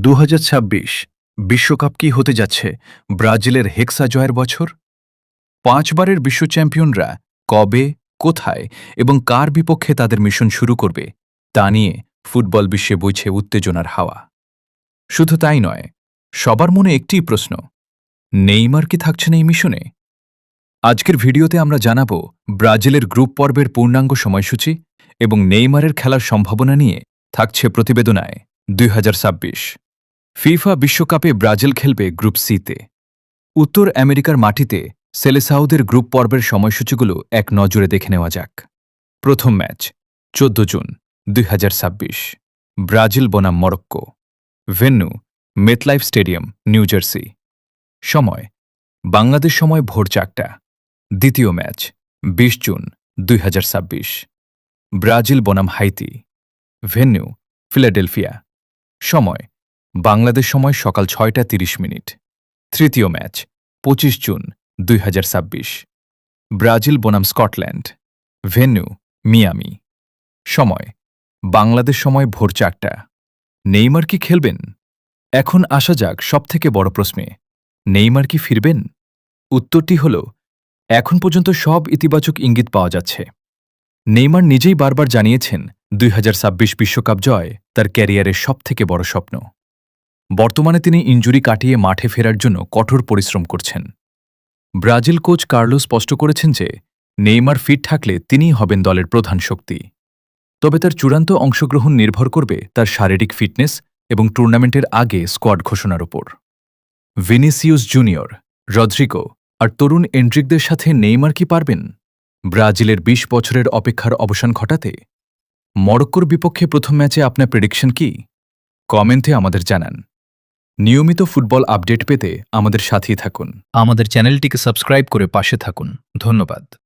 2026 বিশ্বকাপ কি হতে যাচ্ছে ব্রাজিলের হেক্সা জয়ের বছর? 5 বারের বিশ্ব চ্যাম্পিয়নরা কবে, কোথায় এবং কার বিপক্ষে তাদের মিশন শুরু করবে তা নিয়ে ফুটবল বিশ্বে বইছে উত্তেজনার হাওয়া। শুধু তাই নয়, সবার মনে একটিই প্রশ্ন, নেইমার কি থাকছেন এই মিশনে? আজকের ভিডিওতে আমরা জানাব ব্রাজিলের গ্রুপ পর্বের পূর্ণাঙ্গ সময়সূচি এবং নেইমারের খেলার সম্ভাবনা নিয়ে থাকছে প্রতিবেদনায়। 2026 ফিফা বিশ্বকাপে ব্রাজিল খেলবে গ্রুপ সিতে। উত্তর আমেরিকার মাটিতে সেলেসাওদের গ্রুপ পর্বের সময়সূচিগুলো এক নজরে দেখে নেওয়া যাক। প্রথম ম্যাচ 14 জুন 2026, ব্রাজিল বনাম Morocco. Venue MetLife stadium, new jersey. সময় বাংলাদেশ সময় ভোর 4টা। দ্বিতীয় ম্যাচ 20 জুন 2026, ব্রাজিল বনাম হাইতি। Venue Philadelphia. সময় বাংলাদেশ সময় সকাল 6টা 30 মিনিট। তৃতীয় ম্যাচ 25 জুন 2026, ব্রাজিল বনাম স্কটল্যান্ড। Venue Miami. সময় বাংলাদেশ সময় ভোর 4টা। নেইমার কি খেলবেন? এখন আসা যাক সবথেকে বড় প্রশ্নে, নেইমার কি ফিরবেন? উত্তরটি হল, এখন পর্যন্ত সব ইতিবাচক ইঙ্গিত পাওয়া যাচ্ছে। নেইমার নিজেই বারবার জানিয়েছেন 2026 বিশ্বকাপ জয় তার ক্যারিয়ারের সবথেকে বড় স্বপ্ন। বর্তমানে তিনি ইনজুরি কাটিয়ে মাঠে ফেরার জন্য কঠোর পরিশ্রম করছেন। ব্রাজিল কোচ কার্লো স্পষ্ট করেছেন যে নেইমার ফিট থাকলে তিনিই হবেন দলের প্রধান শক্তি। তবে তার চূড়ান্ত অংশগ্রহণ নির্ভর করবে তার শারীরিক ফিটনেস এবং টুর্নামেন্টের আগে স্কোয়াড ঘোষণার উপর। ভিনিসিয়াস জুনিয়র, রদ্রিগো আর তরুণ এন্ড্রিকদের সাথে নেইমার কি পারবেন ব্রাজিলের 20 বছরের অপেক্ষার অবসান ঘটাতে? মরক্কোর বিপক্ষে প্রথম ম্যাচে আপনার প্রেডিকশন কি? কমেন্টে আমাদের জানান। নিয়মিত ফুটবল আপডেট পেতে আমাদের সাথেই থাকুন। আমাদের চ্যানেলটিকে সাবস্ক্রাইব করে পাশে থাকুন। ধন্যবাদ।